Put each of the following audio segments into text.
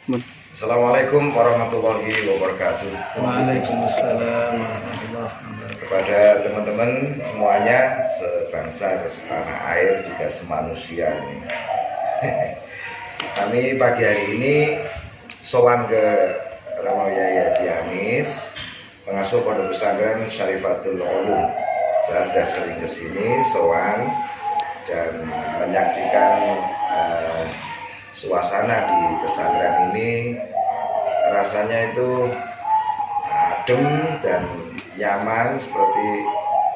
Assalamualaikum warahmatullahi wabarakatuh. Waalaikumsalam warahmatullahi wabarakatuh. Kepada teman-teman semuanya, sebangsa dan setanah air, juga semanusia ini. Kami pagi hari ini sowan ke Romo Yai Haji Anis, pengasuh Pondok Pesantren Syarifatul Ulum. Saya sudah sering ke sini sowan dan menyaksikan suasana di pesantren ini. Rasanya itu adem dan nyaman seperti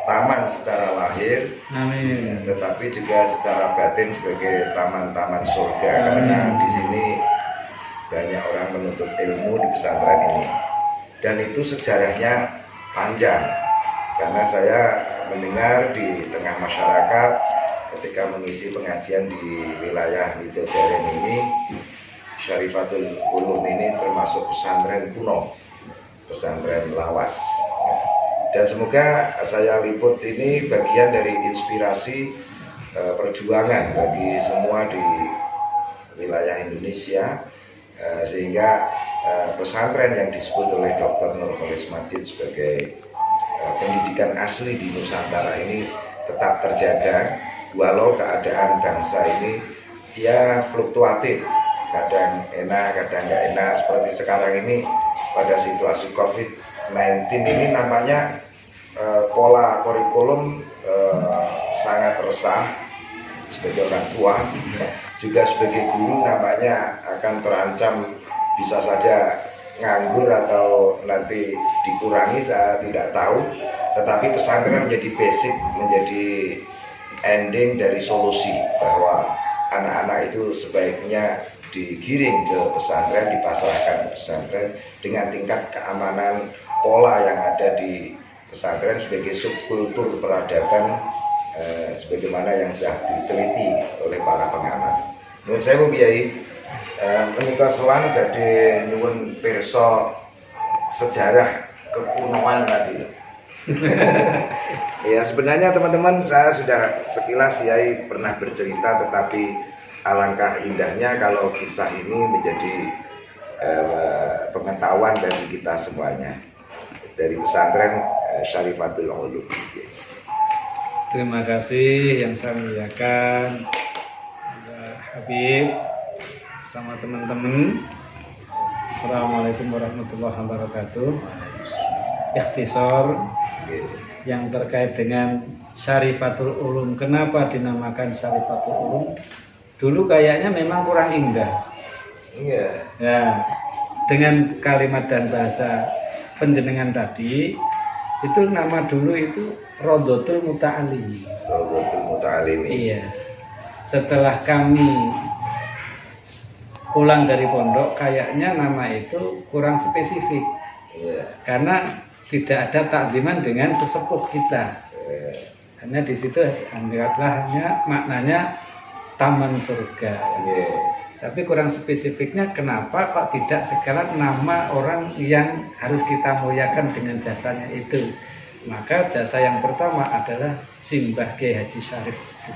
taman secara lahir. Amin. Tetapi juga secara batin sebagai taman-taman surga. Amin. Karena di sini banyak orang menuntut ilmu di pesantren ini, dan itu sejarahnya panjang. Karena saya mendengar di tengah masyarakat ketika mengisi pengajian di wilayah Widodaren ini, Syarifatul Ulum ini termasuk pesantren kuno, pesantren lawas. Dan semoga saya liput ini bagian dari inspirasi perjuangan bagi semua di wilayah Indonesia, sehingga pesantren yang disebut oleh Dr. Nurholis Majid sebagai pendidikan asli di Nusantara ini tetap terjaga, walau keadaan bangsa ini ya fluktuatif, kadang enak, kadang nggak enak. Seperti sekarang ini pada situasi COVID-19 ini nampaknya pola kurikulum sangat resah. Sebagai orang tua, juga sebagai guru, nampaknya akan terancam bisa saja nganggur atau nanti dikurangi, saya tidak tahu. Tetapi pesantren menjadi basic, menjadi ending dari solusi bahwa anak-anak itu sebaiknya digiring ke pesantren, dipasrahkan ke pesantren dengan tingkat keamanan pola yang ada di pesantren sebagai subkultur peradaban, sebagaimana yang sudah diteliti oleh para pengamat. Menurut saya Bu Kiai, menika selan badhe nyuwun pirsa sejarah kekunoan tadi. Ya, sebenarnya teman-teman, saya sudah sekilas Kiai pernah bercerita, tetapi alangkah indahnya kalau kisah ini menjadi pengetahuan bagi kita semuanya dari pesantren Syarifatul Ulum. Terima kasih yang saya muliakan Mbak Habib sama teman-teman. Assalamualaikum warahmatullahi wabarakatuh. Ikhtisar yang terkait dengan Syarifatul Ulum. Kenapa dinamakan Syarifatul Ulum? Dulu kayaknya memang kurang indah. Iya. Ya, dengan kalimat dan bahasa penjenengan tadi, itu nama dulu itu Rodotul Muta'alimi. Rodotul Muta'alimi. Iya. Setelah kami pulang dari pondok, kayaknya nama itu kurang spesifik. Iya. Karena tidak ada takdiman dengan sesepuh kita. Iya. Hanya di situ hanya maknanya taman surga. Iya. Tapi kurang spesifiknya, kenapa kok tidak sekarang nama orang yang harus kita muliakan dengan jasanya itu. Maka jasa yang pertama adalah Simbah Kiai Haji Syarif itu.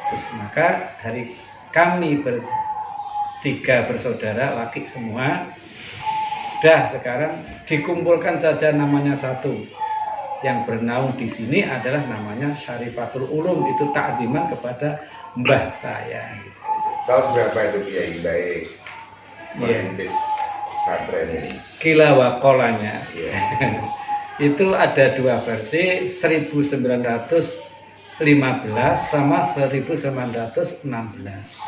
Terus maka dari kami bertiga bersaudara laki semua, dah sekarang dikumpulkan saja namanya satu. Yang bernaung di sini adalah namanya Syarifatul Ulum, itu takdiman kepada mbah saya. Tahun berapa itu Kiai baik merintis pesantren ini? Kilawakolanya. Iya. Itu ada dua versi, 1915 sama 1916.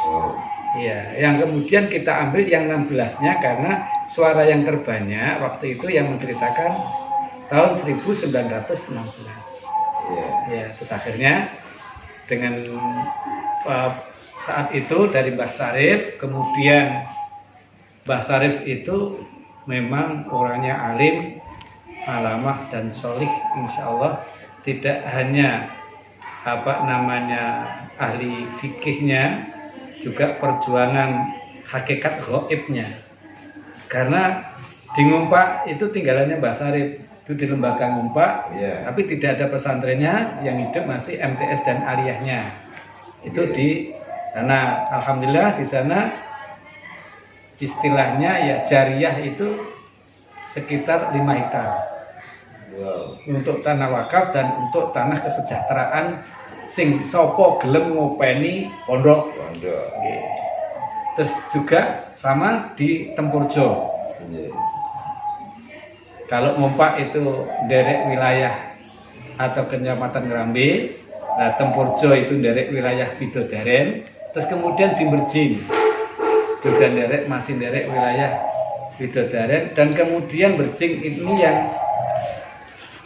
Oh. Iya, yang kemudian kita ambil yang 16-nya karena suara yang terbanyak waktu itu yang menceritakan tahun 1916. Iya. Ya, terus akhirnya dengan saat itu dari Mbah Syarif, kemudian Mbah Syarif itu memang orangnya alim, alamah dan solih, insya Allah. Tidak hanya ahli fikihnya, juga perjuangan hakikat ghaibnya. Karena di Ngumpak itu tinggalannya Mbah Syarif, itu di lembaga Ngumpak, tapi tidak ada pesantrennya, yang hidup masih MTS dan aliyahnya. Itu di sana. Alhamdulillah di sana istilahnya ya jariah itu sekitar 5 hektar untuk tanah wakaf dan untuk tanah kesejahteraan sing sopo gelem ngopeni pondok. Nggih. Terus juga sama di Tempurjo. Kalau Ngompak itu derek wilayah atau Kecamatan Ngrambe, nah Tempurjo itu derek wilayah Bidodaren, terus kemudian di Merjing juga masih derek wilayah Bidodaren, dan kemudian Merjing ini yang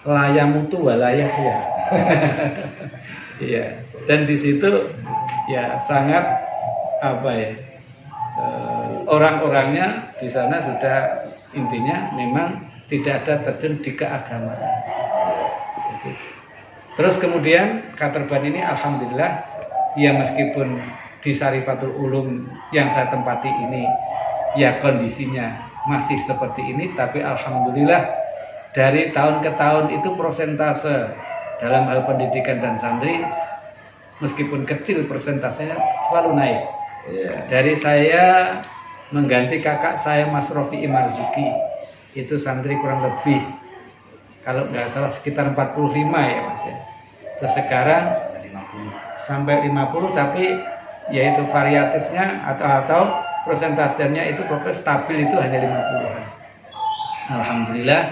layamutu walayah ya. Iya, dan di situ ya sangat apa ya, orang-orangnya di sana sudah intinya memang tidak ada terjun di keagamaan. Terus kemudian Katerban ini alhamdulillah ya meskipun di Sarifatul Ulum yang saya tempati ini ya kondisinya masih seperti ini, tapi alhamdulillah dari tahun ke tahun itu persentase dalam hal pendidikan dan santri meskipun kecil persentasenya selalu naik. Dari saya mengganti kakak saya Mas Rofi Marzuki itu santri kurang lebih kalau nggak salah sekitar 45 ya Mas ya. Terus sekarang 50 sampai 50, tapi yaitu variatifnya atau persentasenya itu pokoknya stabil itu hanya 50-an. Alhamdulillah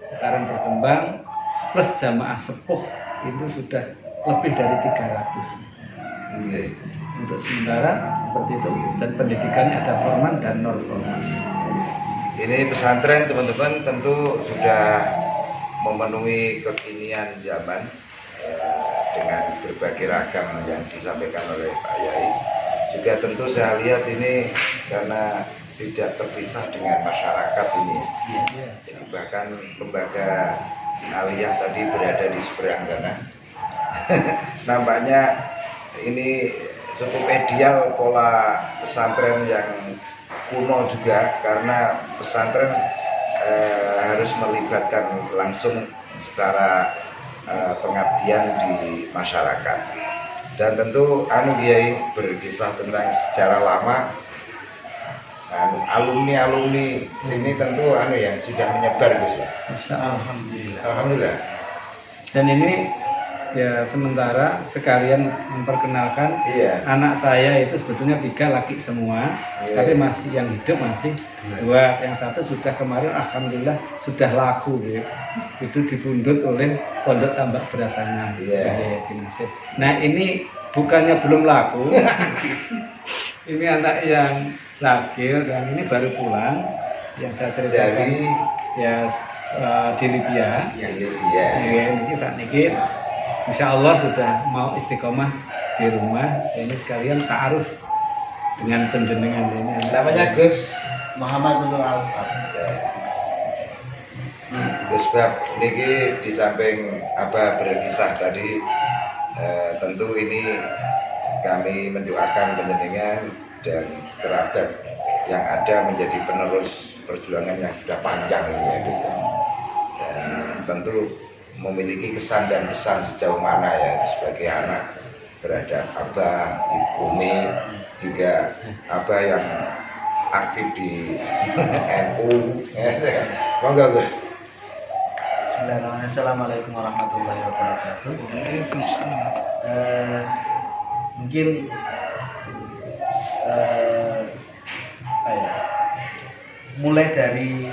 sekarang berkembang, plus jamaah sepuh itu sudah lebih dari 300. Untuk sementara seperti itu, dan pendidikannya ada formal dan non formal. Ini pesantren teman-teman tentu sudah memenuhi kekinian zaman dengan berbagai ragam yang disampaikan oleh Pak Yai. Juga tentu saya lihat ini karena tidak terpisah dengan masyarakat ini. Jadi bahkan lembaga aliyah tadi berada di seberang sana. Nampaknya ini cukup ideal pola pesantren yang kuno juga, karena pesantren harus melibatkan langsung secara pengabdian di masyarakat. Dan tentu Kiai berkisah tentang sejarah lama, alumni sini tentu yang sudah menyebar Gus. Alhamdulillah. Alhamdulillah. Dan ini ya sementara sekalian memperkenalkan anak saya itu sebetulnya 3 laki semua, tapi masih yang hidup masih 2. Yang satu sudah kemarin alhamdulillah sudah laku ya. Itu dibundut oleh Pondok Tambak Berasangan. Nah ini bukannya belum laku. Ini anak yang laki dan ini baru pulang yang saya ceritakan ya di Libya. Ini saat ini Insya Allah sudah mau istiqomah di rumah. Ini sekalian ta'aruf dengan penjenengan ini. Namanya Gus Muhammad Nur Al-Fat. Gus Bab ini di samping berkisah tadi, tentu ini kami mendoakan penjenengan dan kerabat yang ada menjadi penerus perjuangan yang sudah panjang ini ya Gus. Dan tentu memiliki kesan dan pesan sejauh mana ya sebagai anak terhadap Abah, Ibu Umi, juga Abah yang aktif di NU. Monggo Gus. Bismillahirrahmanirrahim. Assalamualaikum warahmatullahi wabarakatuh. Mungkin mulai dari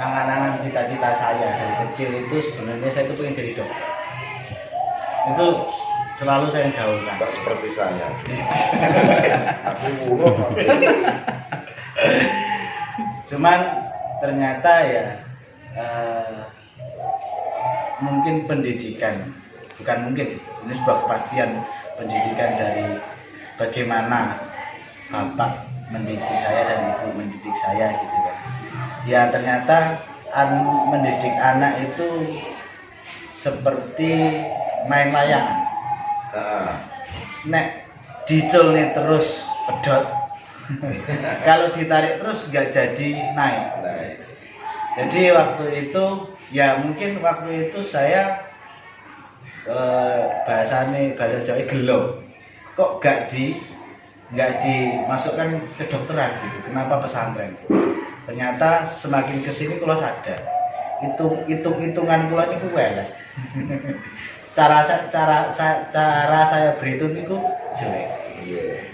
angan-angan cita-cita saya dari kecil itu sebenarnya saya itu pengen jadi dokter. Itu selalu saya gaulkan. Tak seperti saya. Cuman ternyata ya mungkin pendidikan, bukan mungkin sih, ini sebuah kepastian pendidikan dari bagaimana bapak mendidik saya dan ibu mendidik saya gitu kan. Ya ternyata mendidik anak itu seperti main layangan. Nek dicul nih terus pedot, kalau ditarik terus nggak jadi naik. Jadi waktu itu ya mungkin waktu itu saya bahasa Jawa gelo, kok gak nggak dimasukkan ke dokteran gitu. Kenapa pesantren? Ternyata semakin kesini kula sadar hitungan kula niku elek. cara saya berhitung niku jelek.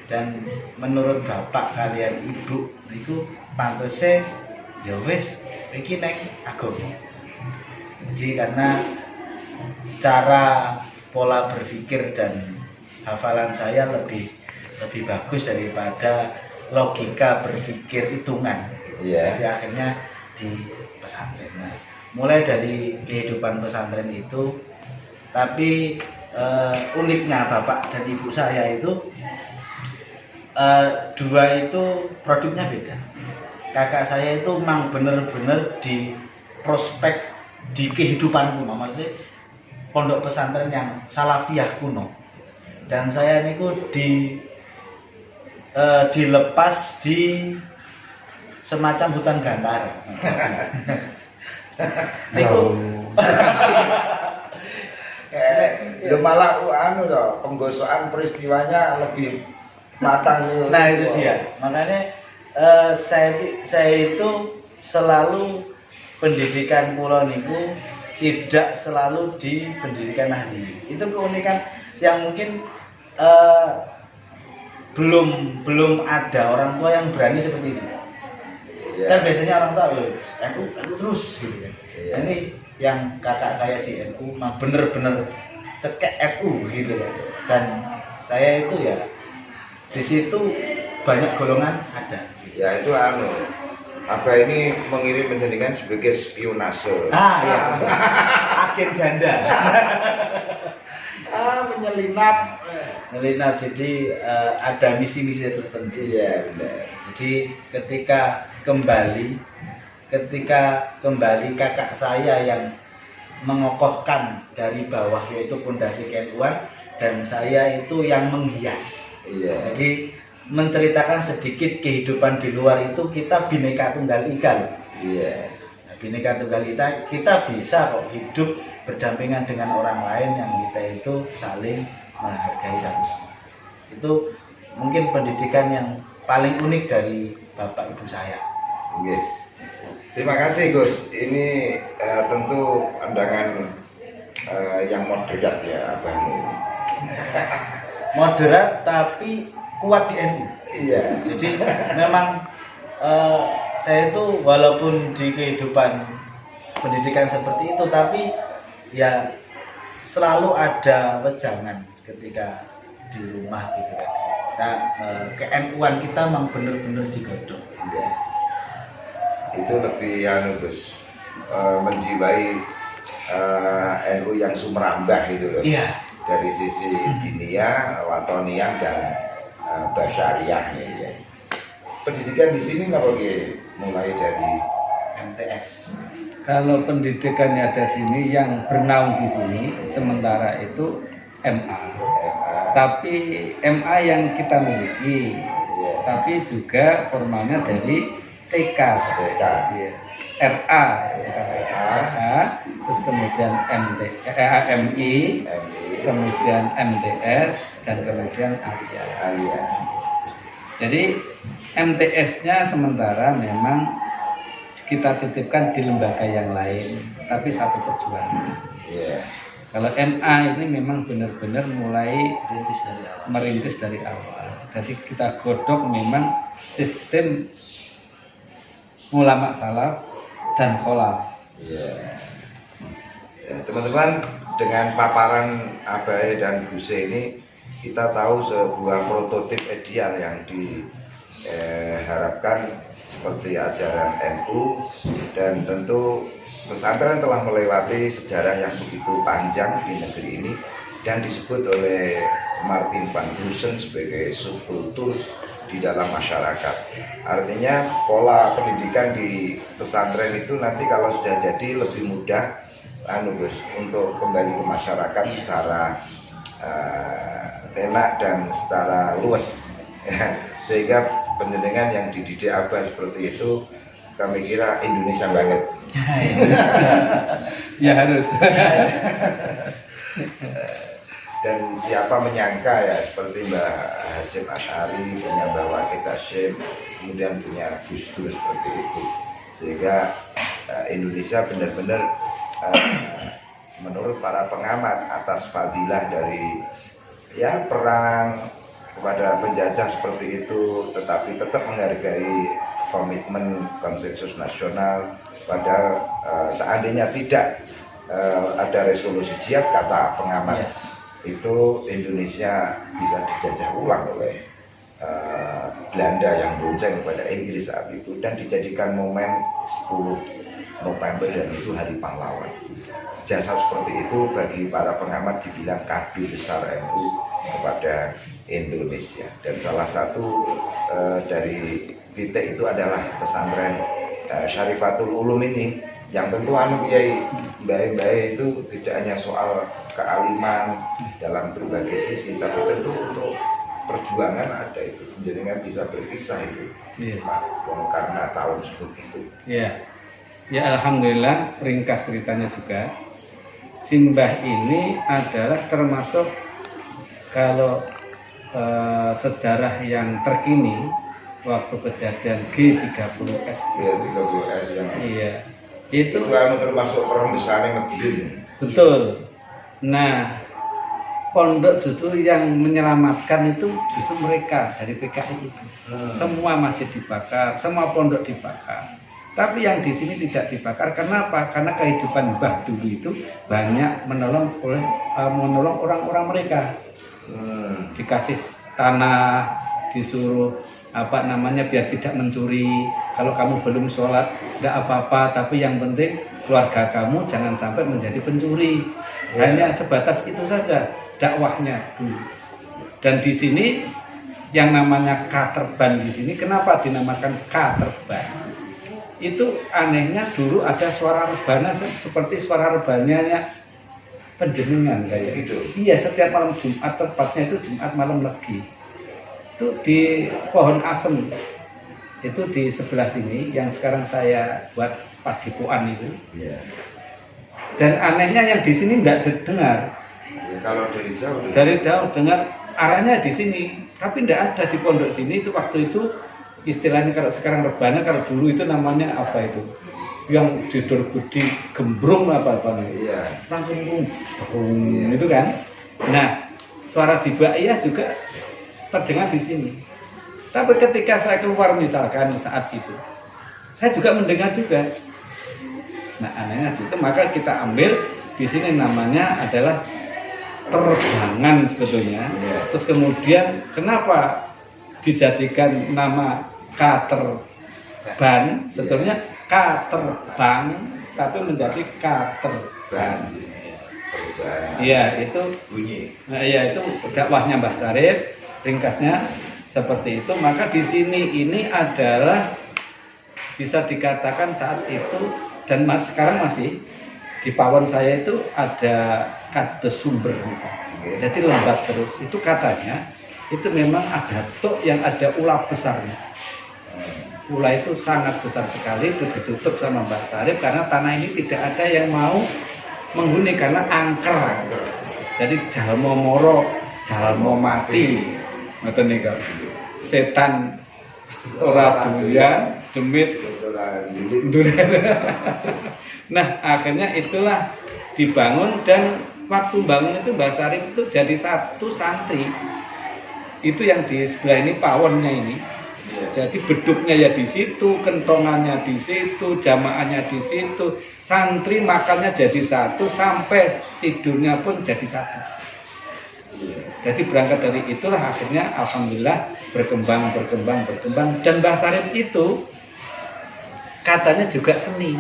Dan menurut bapak kalian ibu niku pantese ya wis iki nek agama. Jadi karena cara pola berpikir dan hafalan saya lebih bagus daripada logika berpikir hitungan. Jadi akhirnya di pesantren. Nah, mulai dari kehidupan pesantren itu, tapi uniknya bapak dan ibu saya itu dua itu produknya beda. Kakak saya itu memang bener-bener di prospek di kehidupan kuno, maksudnya pondok pesantren yang salafiyah kuno, dan saya niku dilepas di semacam hutan belantara. Niku Lu malah anu loh, penggosokan peristiwanya lebih matang nih. Nah itu dia, makanya saya itu selalu pendidikan kula niku tidak selalu di pendidikan ahli. Itu keunikan yang mungkin belum ada orang tua yang berani seperti itu. Kan biasanya orang tua NU terus gitu kan. Ini yang kakak saya di NU mah bener-bener cekek NU gitu kan. Dan saya itu ya di situ banyak golongan ada. Ya itu anu apa ini mengirim menjadikan sebagai spionase. Ya. Agen ganda. Menyelinap. Jadi ada misi-misi tertentu. Iya benar. Jadi ketika kembali kakak saya yang mengokohkan dari bawah yaitu pondasi kenuan, dan saya itu yang menghias. Iya. Jadi menceritakan sedikit kehidupan di luar itu kita bineka tunggal ika. Iya. Nah, bineka tunggal ika kita bisa kok hidup berdampingan dengan orang lain yang kita itu saling menghargai satu sama. Itu mungkin pendidikan yang paling unik dari bapak ibu saya. Oke. Terima kasih Gus. Ini tentu pandangan yang moderat ya Abang ini. Moderat tapi kuat di NU. Iya. Jadi memang saya itu walaupun di kehidupan pendidikan seperti itu, tapi ya selalu ada wejangan ketika di rumah gitu kan. Nah, ke-NU-an kita memang benar-benar digodok. Iya. Itu lebih Gus menjiwai NU yang sumerambah itu loh. Iya. Dari sisi diniyah, watoniyah dan basyariahnya ya. Pendidikan di sini apa mulai dari MTS. Kalau pendidikannya ada di sini yang bernaung di sini sementara itu MA. Tapi MA yang kita miliki, tapi juga formalnya dari TK. Ya. RA, terus kemudian MI, kemudian MTS, dan kemudian Alia. Jadi MTS-nya sementara memang kita titipkan di lembaga yang lain, tapi satu perjuangan. Kalau MA ini memang benar-benar mulai merintis dari awal. Jadi kita godok memang sistem ulama salaf dan kholaf. Ya, teman-teman, dengan paparan Abai dan Guse ini kita tahu sebuah prototip ideal yang diharapkan seperti ajaran NU, dan tentu pesantren telah melewati sejarah yang begitu panjang di negeri ini dan disebut oleh Martin van Bussen sebagai subkultur di dalam masyarakat. Artinya pola pendidikan di pesantren itu nanti kalau sudah jadi lebih mudah untuk kembali ke masyarakat secara enak dan secara luas. Sehingga penjenengan yang dididik Abah seperti itu kami kira Indonesia banget. Ya harus. dan siapa menyangka ya seperti Mbah Hasyim Asy'ari punya Mbah Wahid Hasyim, kemudian punya Gus Dur seperti itu, sehingga Indonesia benar-benar menurut para pengamat atas fadilah dari ya perang kepada penjajah seperti itu, tetapi tetap menghargai komitmen konsensus nasional. Padahal seandainya tidak ada resolusi jihad, kata pengamat, itu Indonesia bisa dijajah ulang oleh Belanda yang bonceng kepada Inggris saat itu, dan dijadikan momen 10 November dan itu Hari Pahlawan. Jasa seperti itu bagi para pengamat dibilang kado besar NU kepada Indonesia. Dan salah satu dari titik itu adalah pesantren Syarifatul Ulum ini, yang tentu Kiai Mbah itu tidak hanya soal kealiman dalam berbagai sisi, tapi tentu untuk perjuangan ada itu, jadi bisa berkisah itu. Karena tahun seperti itu. Ya alhamdulillah, ringkas ceritanya juga. Simbah ini adalah termasuk kalau sejarah yang terkini waktu kejadian G30S. Ya, 30S yang. Iya. Itu termasuk perang besar Medin. Betul. Nah, pondok justru yang menyelamatkan itu justru mereka dari PKI itu. Semua masjid dibakar, semua pondok dibakar. Tapi yang di sini tidak dibakar. Kenapa? Karena kehidupan Mbah dulu itu banyak menolong orang-orang mereka. Dikasih tanah, disuruh biar tidak mencuri. Kalau kamu belum sholat nggak apa-apa, tapi yang penting keluarga kamu jangan sampai menjadi pencuri. Hanya sebatas itu saja dakwahnya dulu. Dan di sini yang namanya Katerban di sini, kenapa dinamakan Katerban? Itu anehnya dulu ada suara rebana seperti suara rebananya penjenengan kayak gitu. Iya, setiap malam Jumat, tepatnya itu Jumat malam Legi. Itu di pohon asem. Itu di sebelah sini yang sekarang saya buat padepokan itu. Dan anehnya yang di sini enggak dengar. Kalau dari jauh. Dari jauh dengar arahnya di sini, tapi enggak ada di pondok sini. Itu waktu itu istilahnya, kalau sekarang rebana, kalau dulu itu namanya apa itu? Yang didorgudi gembrung apa namanya? Langsung itu kan. Nah, suara dibaiyah juga terdengar di sini. Tapi ketika saya keluar misalkan saat itu, saya juga mendengar juga. Nah, anehnya itu maka kita ambil di sini namanya adalah terbangan sebetulnya. Terus kemudian kenapa dijadikan nama Katerban? Sebetulnya Katerbang, tapi menjadi Katerban. Iya, itu bunyi. Nah, iya, itu dakwahnya Mbah Syarif, ringkasnya seperti itu. Maka di sini ini adalah bisa dikatakan saat itu, dan sekarang masih di pawon saya itu ada kades sumber. Jadi lembab terus. Itu katanya itu memang ada tok yang ada ulah besarnya. Ulah itu sangat besar sekali, terus ditutup sama Mbah Syarif karena tanah ini tidak ada yang mau menghuni karena angker. Jadi jalmo moro, jalmo mati. Ngoten niku. Setan ora buya, demit Nah, akhirnya itulah dibangun, dan waktu bangun itu Mbah Syarif itu jadi satu santri. Itu yang di sebelah ini pawonnya ini. Jadi beduknya ya di situ, kentongannya di situ, jamaahnya di situ, santri makannya jadi satu, sampai tidurnya pun jadi satu. Jadi berangkat dari itulah akhirnya alhamdulillah berkembang. Dan Mbah Syarif itu katanya juga seni.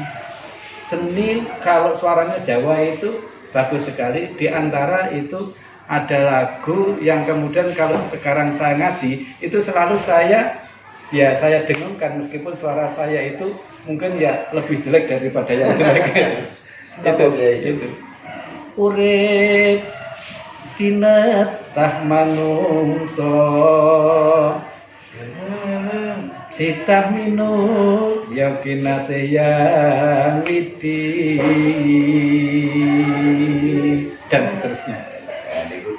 Seni kalau suaranya Jawa itu bagus sekali. Di antara itu ada lagu yang kemudian kalau sekarang saya ngaji itu selalu saya dengungkan, meskipun suara saya itu mungkin ya lebih jelek daripada yang jelek. itu. Urip tinetah manungso titah minut yakinase yang widi, dan seterusnya. Niku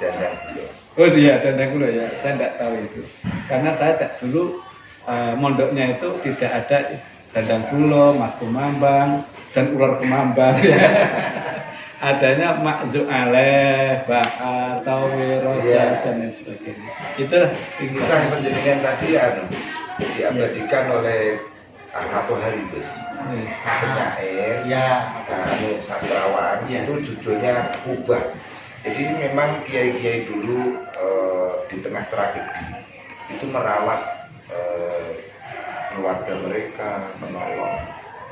Oh iya, Dandang Kulo ya, saya tidak tahu itu. Karena saya dulu mondoknya itu tidak ada Dandang Kulo, Mas Kumambang, dan ular Kumambang. Adanya Makzu Aleh, Ba'ar, Tauwi, Roja, dan lain sebagainya. Itulah Kisah penjaringan tadi diabadikan oleh Ahmad Toharibus, penyair, sastrawan, itu judulnya Kubah. Jadi memang kiai-kiai dulu di tengah tragedi itu merawat keluarga mereka, menolong.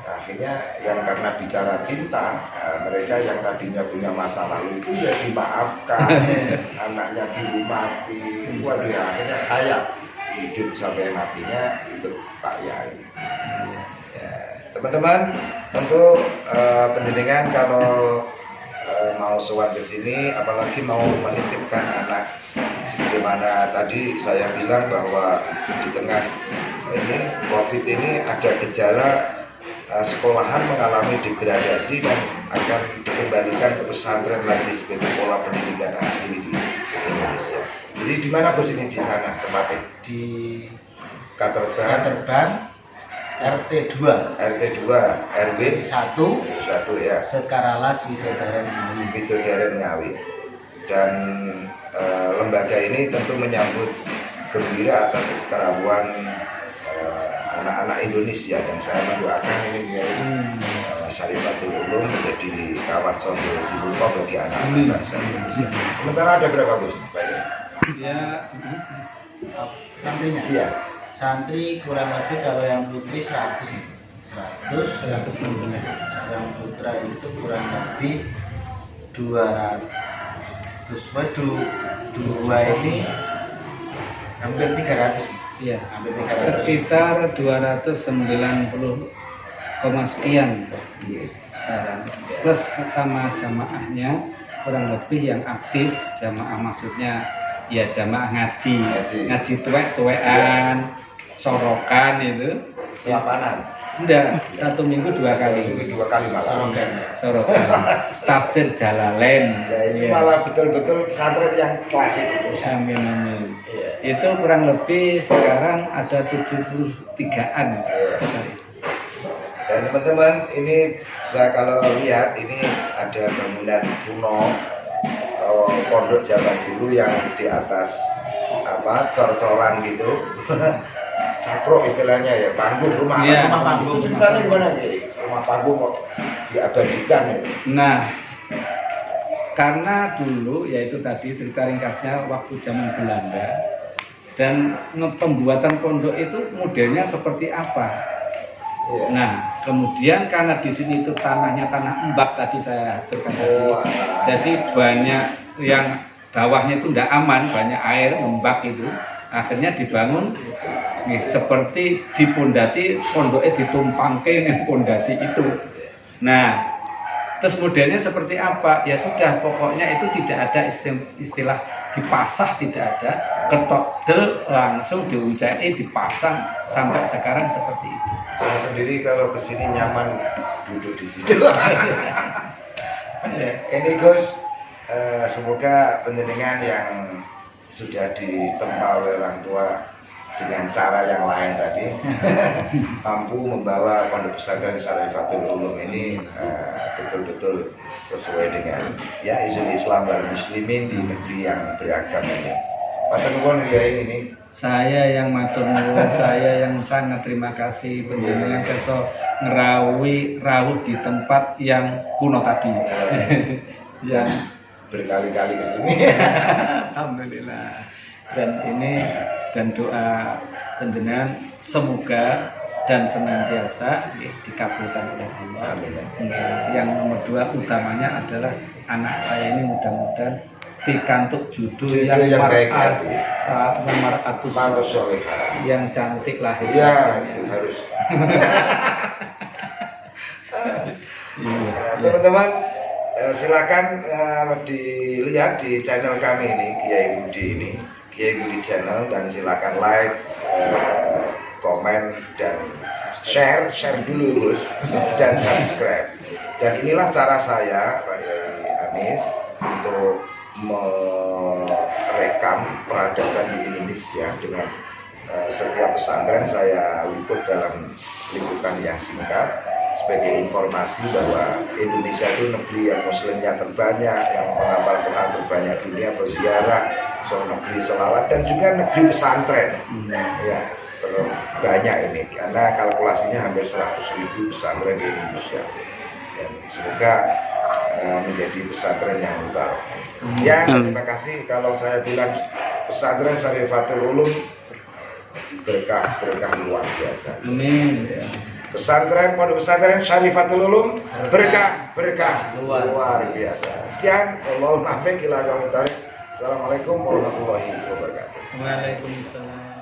Akhirnya yang karena bicara cinta, mereka yang tadinya punya masa lalu itu ya dimaafkan, anaknya dihormati, waduh ya, akhirnya kaya hidup sampai matinya itu Pak Yai. Ya, teman-teman, untuk penjenengan kalau mau sowan ke sini, apalagi mau menitipkan anak, sebagaimana tadi saya bilang bahwa di tengah ini COVID ini ada gejala sekolahan mengalami degradasi dan akan dikembalikan ke pesantren lagi sebagai pola pendidikan asli di Indonesia. Jadi di mana Gus ini di sana tempatnya? Di Katerban RT 2 RW 1 ya, Sekaralas Widodaren Ngawi. Widodaren Ngawi. Dan lembaga ini tentu menyambut gembira atas kerabuan anak-anak Indonesia, dan saya mendoakan ini Syarifatul Ulum menjadi kawah condol di rumah bagi anak-anak bangsa Indonesia. Sementara ada berapa Gus? ya Santrinya? Iya. Santri kurang lebih kalau yang putri 100, yang putra itu kurang lebih 200. Waduh, dua ini hampir 300. Iya, Hampir 300. sekitar 290 sekian sekarang. Plus sama jamaahnya kurang lebih yang aktif, jamaah maksudnya ya jamaah ngaji tuwek-tuwekan, sorokan itu. Selapanan. Enggak, 1 minggu 2 kali. 2 kali malah. Sorokan. Tafsir Jalalain. Ya, ini Iya. malah betul-betul pesantren yang klasik itu. Amin amin. Iya. Itu kurang lebih sekarang ada 73-an. Dan teman-teman, ini saya kalau lihat ini ada bangunan kuno atau pondok zaman dulu yang di atas cor-coran gitu. Cakro istilahnya ya, panggung rumah panggung. Ceritanya gimana nih? Rumah panggung kok diabadikan ya? Nah, karena dulu yaitu tadi cerita ringkasnya waktu zaman Belanda, dan pembuatan pondok itu modelnya seperti apa. Iya. Nah, kemudian karena di sini itu tanahnya tanah embak tadi saya aturkan tadi, jadi banyak yang bawahnya itu tidak aman, banyak air embak itu, akhirnya dibangun nih, seperti di pondasi pondoknya ditumpangke nih pondasi itu. Nah, terus modelnya seperti apa? Ya sudah, pokoknya itu tidak ada istilah dipasah, tidak ada, ketok del langsung diuncai dipasang sampai sekarang seperti itu. Saya sendiri kalau kesini nyaman duduk di sini. Ini Gus, semoga penjenengan yang sudah ditempa oleh orang tua dengan cara yang lain tadi mampu membawa pondok pesantren Syarifatul Ulum ini betul-betul sesuai dengan ya izin Islam wal muslimin di negeri yang beragam ini. Pak Tenuwun ya ini Saya yang matur nuwun, saya yang sangat terima kasih penjenengan kersa ngerawi rawuh di tempat yang kuno tadi. Yang berkali-kali ke sini. Alhamdulillah. Dan ini dan doa penjenengan semoga dan senantiasa dikabulkan oleh Allah. Amin. Yang nomor 2 utamanya adalah anak saya ini mudah-mudahan pikantuk judul yang baik mar'atus solehah, yang cantik lahir. ya itu harus. Teman-teman, silakan dilihat di channel kami ini, Kiai Budi ini, Kiai Budi Channel, dan silakan like, komen, dan share dulu Gus, dan subscribe. Dan inilah cara saya, Pak Yai Anis, untuk rekam peradaban di Indonesia dengan setiap pesantren saya liput dalam liputan yang singkat sebagai informasi bahwa Indonesia itu negeri yang muslimnya terbanyak, yang menghafal Quran terbanyak dunia, berziarah, negeri selawat, dan juga negeri pesantren ya terbanyak ini, karena kalkulasinya hampir 100.000 pesantren di Indonesia, dan semoga menjadi pesantren yang mubarak. Ya, terima kasih. Kalau saya bilang pesantren Syarifatul Ulum berkah luar biasa. Amin. Ya. Pondok pesantren Syarifatul Ulum berkah luar biasa. Sekian, wallahul muwaffiq ila aqwamit thoriq. Assalamualaikum warahmatullahi wabarakatuh. Waalaikumsalam.